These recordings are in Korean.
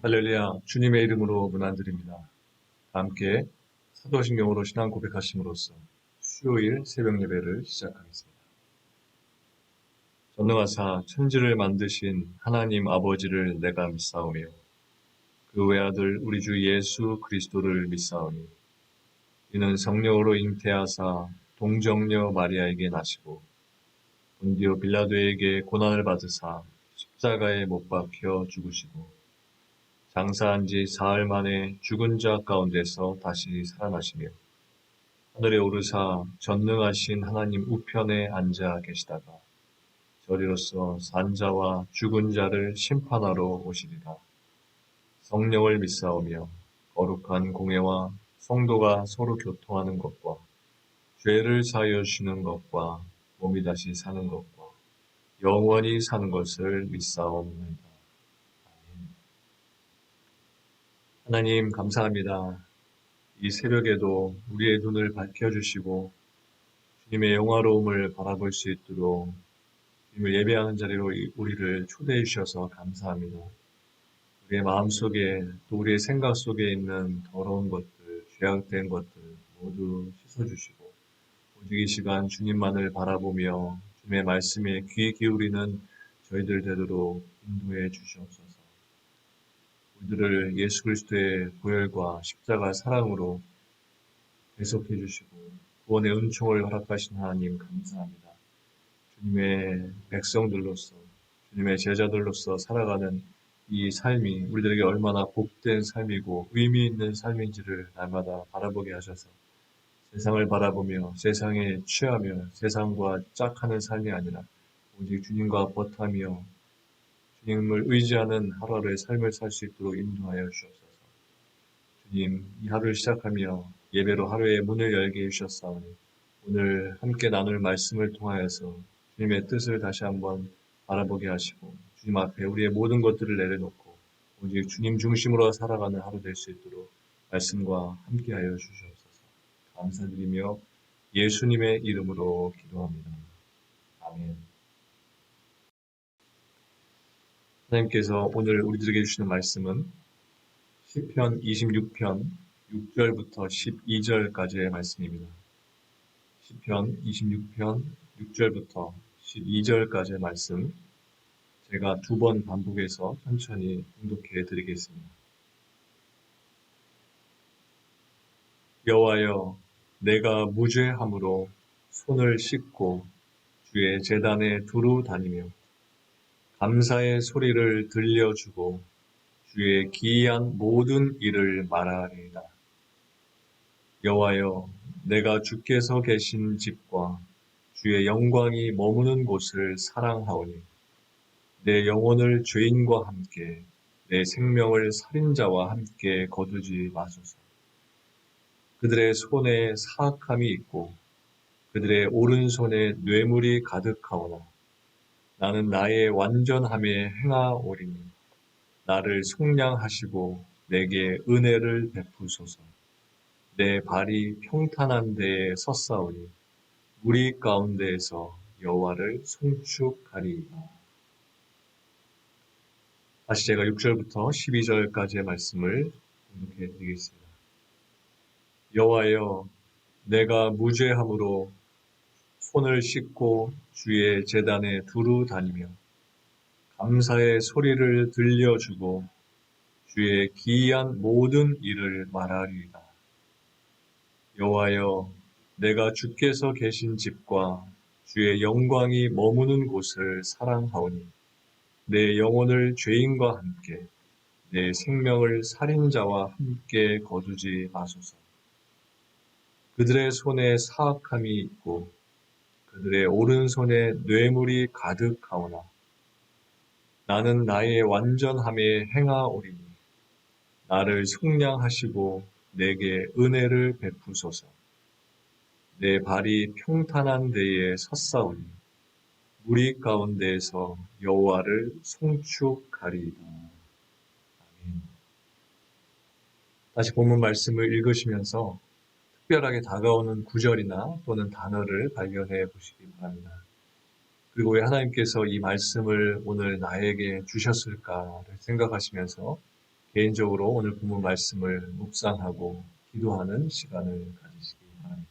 할렐루야, 주님의 이름으로 문안드립니다. 함께 사도신경으로 신앙 고백하심으로써 수요일 새벽 예배를 시작하겠습니다. 전능하사 천지를 만드신 하나님 아버지를 내가 믿사오며 그 외아들 우리 주 예수 그리스도를 믿사오니 이는 성령으로 잉태하사 동정녀 마리아에게 나시고 본디오 빌라도에게 고난을 받으사 십자가에 못 박혀 죽으시고 장사한 지 사흘 만에 죽은 자 가운데서 다시 살아나시며 하늘에 오르사 전능하신 하나님 우편에 앉아 계시다가 저리로서 산자와 죽은 자를 심판하러 오시리라. 성령을 믿사오며 거룩한 공회와 성도가 서로 교통하는 것과 죄를 사하여 주시는 것과 몸이 다시 사는 것과 영원히 사는 것을 믿사옵나이다. 하나님 감사합니다. 이 새벽에도 우리의 눈을 밝혀주시고 주님의 영화로움을 바라볼 수 있도록 주님을 예배하는 자리로 우리를 초대해 주셔서 감사합니다. 우리의 마음속에 또 우리의 생각 속에 있는 더러운 것들, 죄악된 것들 모두 씻어주시고 오직 이 시간 주님만을 바라보며 주님의 말씀에 귀 기울이는 저희들 되도록 인도해 주시옵소서. 우리들을 예수 그리스도의 보혈과 십자가 사랑으로 계속해 주시고 구원의 은총을 허락하신 하나님 감사합니다. 주님의 백성들로서 주님의 제자들로서 살아가는 이 삶이 우리들에게 얼마나 복된 삶이고 의미 있는 삶인지를 날마다 바라보게 하셔서 세상을 바라보며 세상에 취하며 세상과 짝하는 삶이 아니라 오직 주님과 버타며 주님을 의지하는 하루하루의 삶을 살 수 있도록 인도하여 주옵소서. 주님, 이 하루를 시작하며 예배로 하루의 문을 열게 해주셨사오니 오늘 함께 나눌 말씀을 통하여서 주님의 뜻을 다시 한번 바라보게 하시고 주님 앞에 우리의 모든 것들을 내려놓고 오직 주님 중심으로 살아가는 하루 될 수 있도록 말씀과 함께하여 주시옵소서. 감사드리며 예수님의 이름으로 기도합니다. 아멘. 하나님께서 오늘 우리들에게 주시는 말씀은 시편 26편 6절부터 12절까지의 말씀입니다. 시편 26편 6절부터 12절까지의 말씀 제가 2번 반복해서 천천히 봉독해 드리겠습니다. 여호와여, 내가 무죄함으로 손을 씻고 주의 제단에 두루 다니며 감사의 소리를 들려주고 주의 기이한 모든 일을 말하리이다. 여호와여, 내가 주께서 계신 집과 주의 영광이 머무는 곳을 사랑하오니 내 영혼을 죄인과 함께 내 생명을 살인자와 함께 거두지 마소서. 그들의 손에 사악함이 있고 그들의 오른손에 뇌물이 가득하오나 나는 나의 완전함에 행하오리니 나를 속량하시고 내게 은혜를 베푸소서. 내 발이 평탄한 데에 섰사오니 무리 가운데에서 여호와를 송축하리이다. 다시 제가 6절부터 12절까지의 말씀을 공독해 드리겠습니다. 여호와여, 내가 무죄함으로 손을 씻고 주의 제단에 두루 다니며 감사의 소리를 들려주고 주의 기이한 모든 일을 말하리이다. 여호와여, 내가 주께서 계신 집과 주의 영광이 머무는 곳을 사랑하오니 내 영혼을 죄인과 함께 내 생명을 살인자와 함께 거두지 마소서. 그들의 손에 사악함이 있고 그들의 오른손에 뇌물이 가득하오나 나는 나의 완전함에 행하오리니 나를 속량하시고 내게 은혜를 베푸소서. 내 발이 평탄한 데에 섰사오니 무리 가운데에서 여호와를 송축하리이다. 아멘. 다시 본문 말씀을 읽으시면서 특별하게 다가오는 구절이나 또는 단어를 발견해 보시기 바랍니다. 그리고 왜 하나님께서 이 말씀을 오늘 나에게 주셨을까를 생각하시면서 개인적으로 오늘 본문 말씀을 묵상하고 기도하는 시간을 가지시기 바랍니다.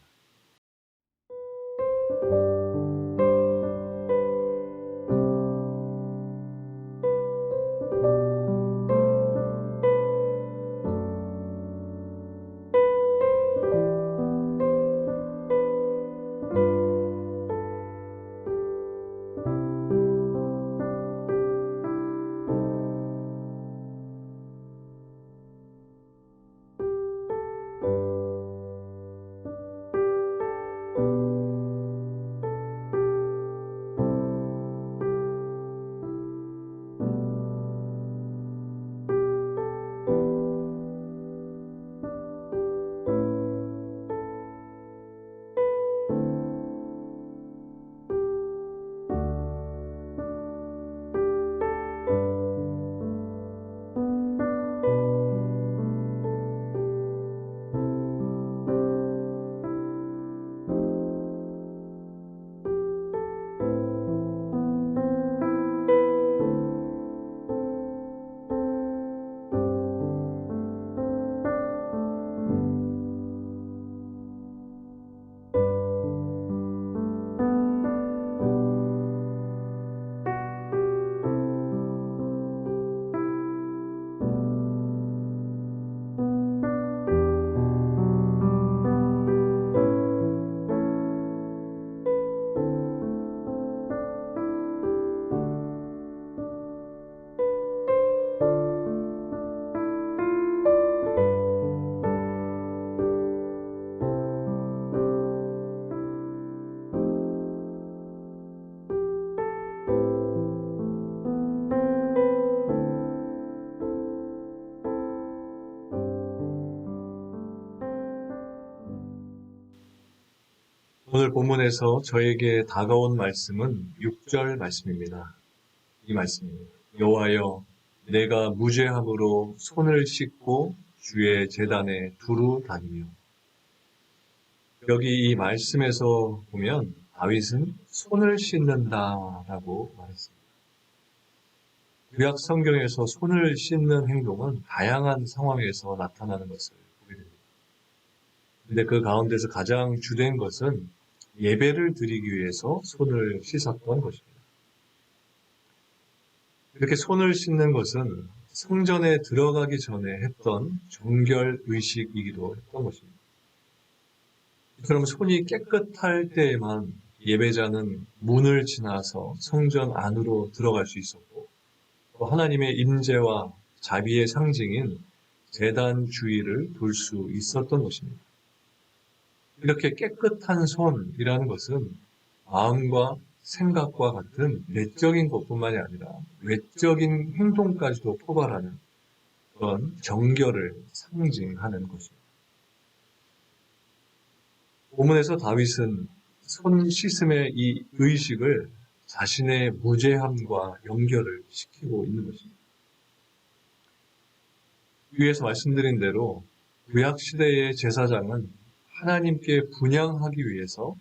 오늘 본문에서 저에게 다가온 말씀은 6절 말씀입니다. 이 말씀입니다. 여호와여, 내가 무죄함으로 손을 씻고 주의 제단에 두루 다니며. 여기 이 말씀에서 보면 다윗은 손을 씻는다라고 말했습니다. 구약 성경에서 손을 씻는 행동은 다양한 상황에서 나타나는 것을 보게 됩니다. 근데 그 가운데서 가장 주된 것은 예배를 드리기 위해서 손을 씻었던 것입니다. 이렇게 손을 씻는 것은 성전에 들어가기 전에 했던 정결 의식이기도 했던 것입니다. 그럼 손이 깨끗할 때에만 예배자는 문을 지나서 성전 안으로 들어갈 수 있었고, 또 하나님의 임재와 자비의 상징인 제단 주위를 돌 수 있었던 것입니다. 이렇게 깨끗한 손이라는 것은 마음과 생각과 같은 내적인 것뿐만이 아니라 외적인 행동까지도 포괄하는 그런 정결을 상징하는 것입니다. 본문에서 다윗은 손 씻음의 이 의식을 자신의 무죄함과 연결을 시키고 있는 것입니다. 위에서 말씀드린 대로 구약시대의 제사장은 하나님께 분향하기 위해서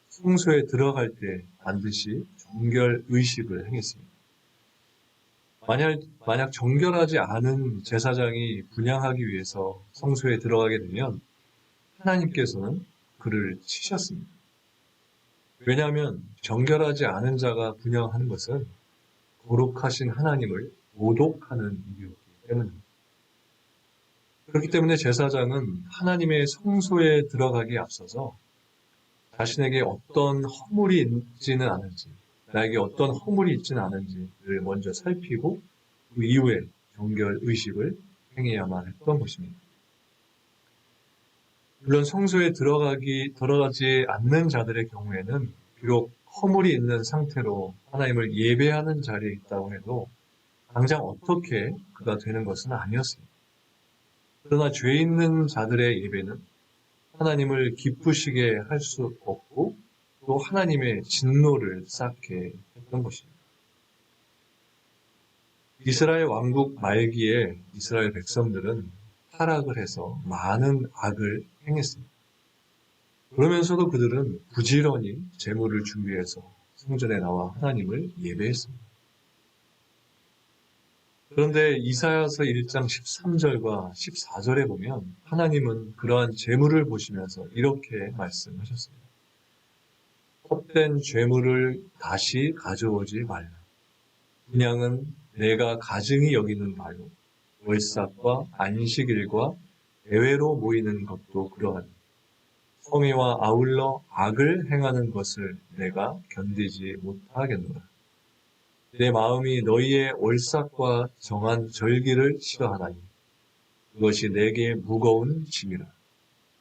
성소에 들어갈 때 반드시 정결 의식을 행했습니다. 만약 정결하지 않은 제사장이 분향하기 위해서 성소에 들어가게 되면 하나님께서는 그를 치셨습니다. 왜냐하면 정결하지 않은 자가 분향하는 것은 거룩하신 하나님을 모독하는 일이었기 때문입니다. 그렇기 때문에 제사장은 하나님의 성소에 들어가기에 앞서서 자신에게 어떤 허물이 있지는 않은지, 나에게 어떤 허물이 있지는 않은지를 먼저 살피고 그 이후에 정결 의식을 행해야만 했던 것입니다. 물론 성소에 들어가지 않는 자들의 경우에는 비록 허물이 있는 상태로 하나님을 예배하는 자리에 있다고 해도 당장 어떻게 그가 되는 것은 아니었습니다. 그러나 죄 있는 자들의 예배는 하나님을 기쁘시게 할 수 없고 또 하나님의 진노를 쌓게 했던 것입니다. 이스라엘 왕국 말기에 이스라엘 백성들은 타락을 해서 많은 악을 행했습니다. 그러면서도 그들은 부지런히 제물을 준비해서 성전에 나와 하나님을 예배했습니다. 그런데 이사야서 1장 13절과 14절에 보면 하나님은 그러한 재물을 보시면서 이렇게 말씀하셨습니다. 헛된 재물을 다시 가져오지 말라. 분양은 내가 가증히 여기는 바요. 월삭과 안식일과 대회로 모이는 것도 그러하니 성의와 아울러 악을 행하는 것을 내가 견디지 못하겠노라. 내 마음이 너희의 월삭과 정한 절기를 싫어하나니 그것이 내게 무거운 짐이라.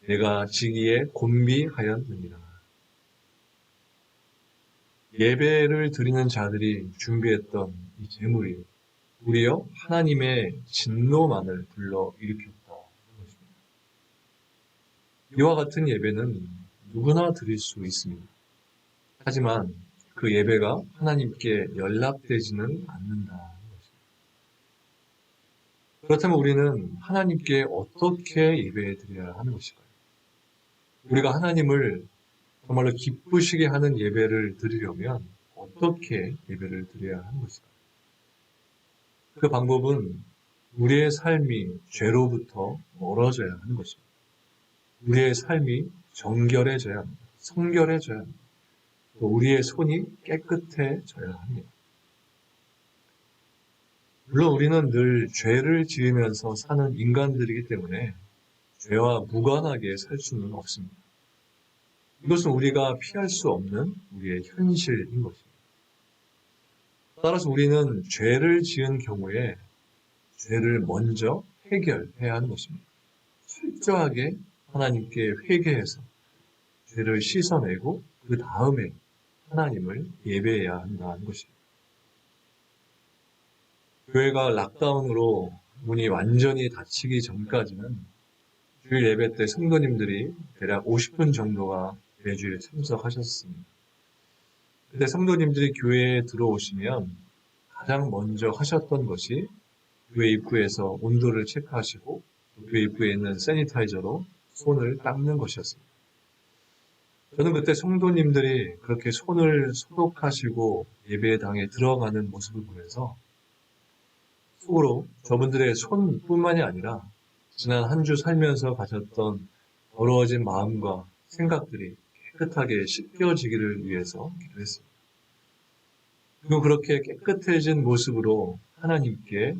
내가 지기에 곤비하였느니라. 예배를 드리는 자들이 준비했던 이 제물이 도리어 하나님의 진노만을 불러일으켰다. 이와 같은 예배는 누구나 드릴 수 있습니다. 하지만 그 예배가 하나님께 연락되지는 않는다. 그렇다면 우리는 하나님께 어떻게 예배 드려야 하는 것일까요? 우리가 하나님을 정말로 기쁘시게 하는 예배를 드리려면 어떻게 예배를 드려야 하는 것일까요? 그 방법은 우리의 삶이 죄로부터 멀어져야 하는 것입니다. 우리의 삶이 정결해져야 합니다. 성결해져야 합니다. 또 우리의 손이 깨끗해져야 합니다. 물론 우리는 늘 죄를 지으면서 사는 인간들이기 때문에 죄와 무관하게 살 수는 없습니다. 이것은 우리가 피할 수 없는 우리의 현실인 것입니다. 따라서 우리는 죄를 지은 경우에 죄를 먼저 해결해야 하는 것입니다. 철저하게 하나님께 회개해서 죄를 씻어내고 그 다음에 하나님을 예배해야 한다는 것입니다. 교회가 락다운으로 문이 완전히 닫히기 전까지는 주일 예배 때 성도님들이 대략 50분 정도가 매주일에 참석하셨습니다. 그때 성도님들이 교회에 들어오시면 가장 먼저 하셨던 것이 교회 입구에서 온도를 체크하시고 교회 입구에 있는 세니타이저로 손을 닦는 것이었습니다. 저는 그때 성도님들이 그렇게 손을 소독하시고 예배당에 들어가는 모습을 보면서 속으로 저분들의 손뿐만이 아니라 지난 한 주 살면서 가졌던 더러워진 마음과 생각들이 깨끗하게 씻겨지기를 위해서 기도했습니다. 그리고 그렇게 깨끗해진 모습으로 하나님께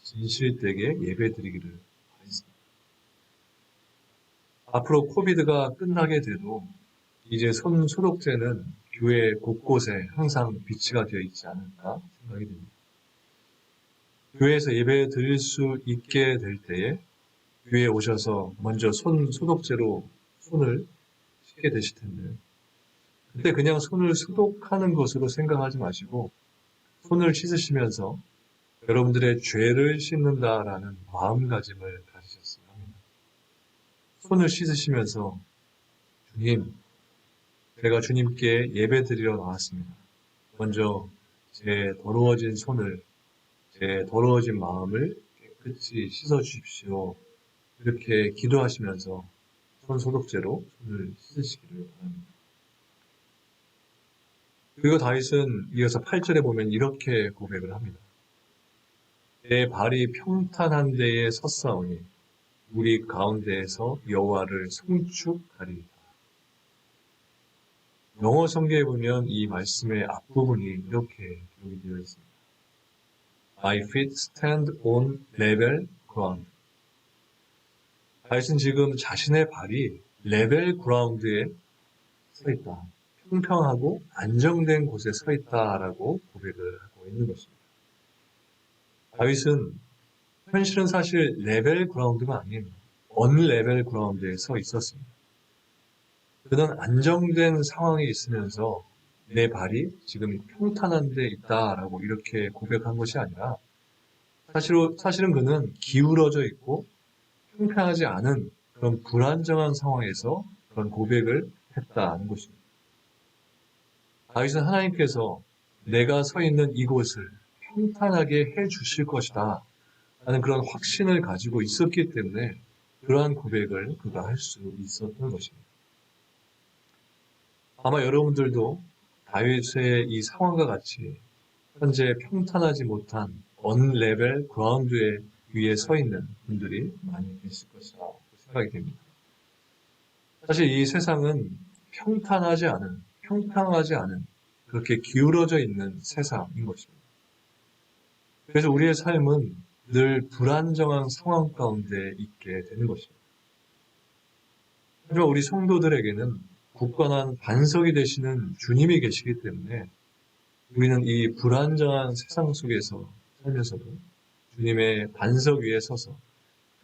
진실되게 예배드리기를 바랬습니다. 앞으로 코비드가 끝나게 돼도 이제 손 소독제는 교회 곳곳에 항상 비치가 되어 있지 않을까 생각이 듭니다. 교회에서 예배 드릴 수 있게 될 때에 교회에 오셔서 먼저 손 소독제로 손을 씻게 되실 텐데 그때 그냥 손을 소독하는 것으로 생각하지 마시고 손을 씻으시면서 여러분들의 죄를 씻는다라는 마음가짐을 가지셨으면 합니다. 손을 씻으시면서 주님, 제가 주님께 예배 드리러 나왔습니다. 먼저 제 더러워진 손을, 제 더러워진 마음을 깨끗이 씻어주십시오. 이렇게 기도하시면서 손 소독제로 손을 씻으시기를 바랍니다. 그리고 다윗은 이어서 8절에 보면 이렇게 고백을 합니다. 내 발이 평탄한 데에 섰사오니 우리 가운데에서 여호와를 송축하리이다. 영어 성경에 보면 이 말씀의 앞부분이 이렇게 기록이 되어 있습니다. My feet stand on level ground. 다윗은 지금 자신의 발이 레벨 그라운드에 서 있다. 평평하고 안정된 곳에 서 있다라고 고백을 하고 있는 것입니다. 다윗은 현실은 사실 레벨 그라운드가 아닌 언레벨 그라운드에 서 있었습니다. 그는 안정된 상황에 있으면서 내 발이 지금 평탄한 데 있다라고 이렇게 고백한 것이 아니라 사실은 그는 기울어져 있고 평평하지 않은 그런 불안정한 상황에서 그런 고백을 했다는 것입니다. 다윗은 하나님께서 내가 서 있는 이곳을 평탄하게 해 주실 것이다 라는 그런 확신을 가지고 있었기 때문에 그러한 고백을 그가 할 수 있었던 것입니다. 아마 여러분들도 다윗의 이 상황과 같이 현재 평탄하지 못한 언 레벨 그라운드 위에 서 있는 분들이 많이 계실 것이라고 생각이 됩니다. 사실 이 세상은 평탄하지 않은 그렇게 기울어져 있는 세상인 것입니다. 그래서 우리의 삶은 늘 불안정한 상황 가운데 있게 되는 것입니다. 하지만 우리 성도들에게는 굳건한 반석이 되시는 주님이 계시기 때문에 우리는 이 불안정한 세상 속에서 살면서도 주님의 반석 위에 서서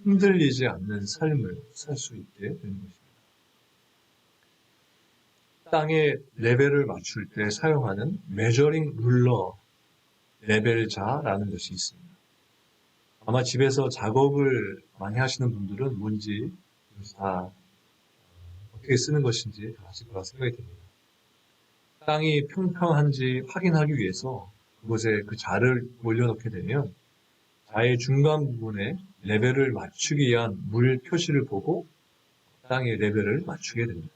흔들리지 않는 삶을 살 수 있게 되는 것입니다. 땅의 레벨을 맞출 때 사용하는 메저링 룰러 레벨자라는 것이 있습니다. 아마 집에서 작업을 많이 하시는 분들은 뭔지 다 어떻게 쓰는 것인지 다 아실 거라 생각이 듭니다. 땅이 평평한지 확인하기 위해서 그곳에 그 자를 올려놓게 되면 자의 중간 부분에 레벨을 맞추기 위한 물 표시를 보고 땅의 레벨을 맞추게 됩니다.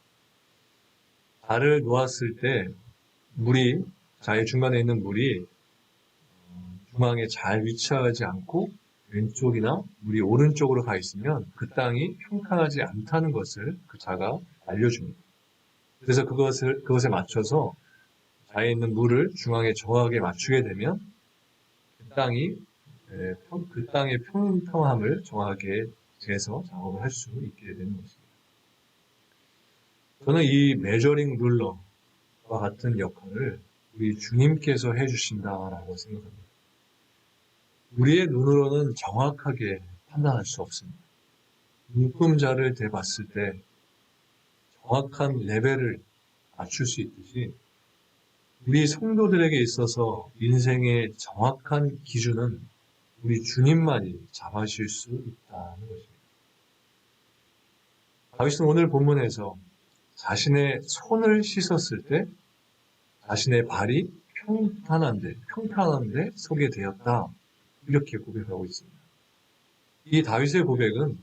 자를 놓았을 때 자의 중간에 있는 물이 중앙에 잘 위치하지 않고 왼쪽이나 물이 오른쪽으로 가 있으면 그 땅이 평탄하지 않다는 것을 그 자가 알려줍니다. 그래서 그것에 맞춰서 자에 있는 물을 중앙에 정확하게 맞추게 되면 그 땅의 평평함을 정확하게 재서 작업을 할 수 있게 되는 것입니다. 저는 이 메저링 룰러와 같은 역할을 우리 주님께서 해주신다라고 생각합니다. 우리의 눈으로는 정확하게 판단할 수 없습니다. 눈금자를 대봤을 때 정확한 레벨을 맞출 수 있듯이 우리 성도들에게 있어서 인생의 정확한 기준은 우리 주님만이 잡아주실 수 있다는 것입니다. 다윗은 오늘 본문에서 자신의 손을 씻었을 때 자신의 발이 평탄한데 서게 되었다. 이렇게 고백하고 있습니다. 이 다윗의 고백은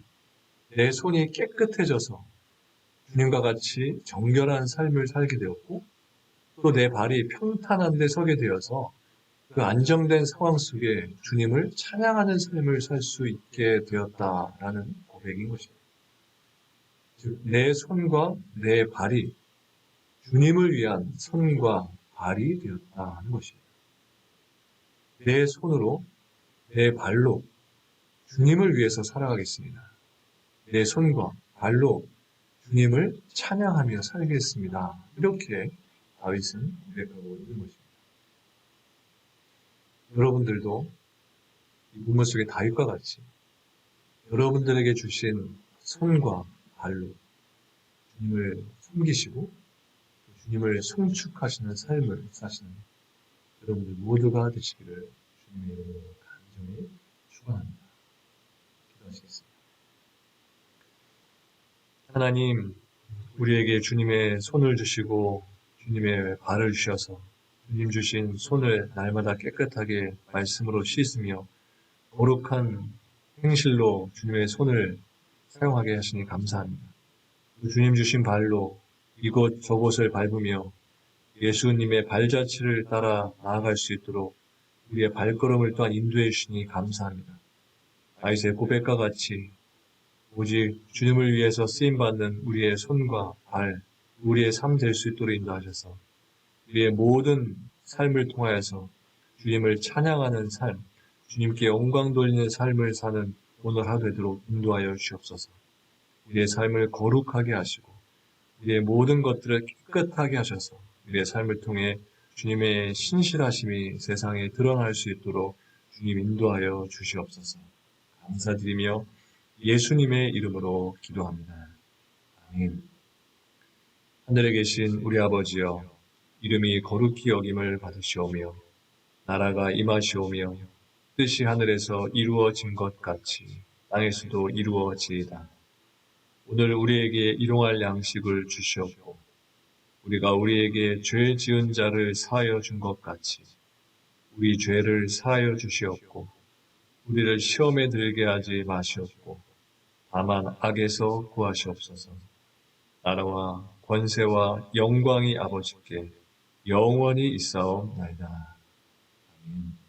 내 손이 깨끗해져서 주님과 같이 정결한 삶을 살게 되었고 또 내 발이 평탄한데 서게 되어서 그 안정된 상황 속에 주님을 찬양하는 삶을 살 수 있게 되었다라는 고백인 것입니다. 즉, 내 손과 내 발이 주님을 위한 손과 발이 되었다는 것입니다. 내 손으로, 내 발로 주님을 위해서 살아가겠습니다. 내 손과 발로 주님을 찬양하며 살겠습니다. 이렇게 다윗은 고백하고 있는 것입니다. 여러분들도 이 본문 속의 다윗과 같이 여러분들에게 주신 손과 발로 주님을 섬기시고 주님을 송축하시는 삶을 사시는 여러분들 모두가 되시기를 주님의 이름으로 간절히 축원합니다. 기도하시겠습니다. 하나님, 우리에게 주님의 손을 주시고 주님의 발을 주셔서 주님 주신 손을 날마다 깨끗하게 말씀으로 씻으며 거룩한 행실로 주님의 손을 사용하게 하시니 감사합니다. 주님 주신 발로 이곳 저곳을 밟으며 예수님의 발자취를 따라 나아갈 수 있도록 우리의 발걸음을 또한 인도해 주시니 감사합니다. 다윗의 고백과 같이 오직 주님을 위해서 쓰임받는 우리의 손과 발, 우리의 삶 될 수 있도록 인도하셔서 우리의 모든 삶을 통하여서 주님을 찬양하는 삶, 주님께 영광 돌리는 삶을 사는 오늘 하루 되도록 인도하여 주시옵소서. 우리의 삶을 거룩하게 하시고 우리의 모든 것들을 깨끗하게 하셔서 우리의 삶을 통해 주님의 신실하심이 세상에 드러날 수 있도록 주님 인도하여 주시옵소서. 감사드리며 예수님의 이름으로 기도합니다. 아멘. 하늘에 계신 우리 아버지여, 이름이 거룩히 여김을 받으시오며 나라가 임하시오며 뜻이 하늘에서 이루어진 것 같이 땅에서도 이루어지이다. 오늘 우리에게 일용할 양식을 주시옵고 우리가 우리에게 죄 지은 자를 사하여 준 것 같이 우리 죄를 사하여 주시옵고 우리를 시험에 들게 하지 마시옵고 다만 악에서 구하시옵소서. 나라와 권세와 영광이 아버지께 영원히 있사옵나이다. 아멘.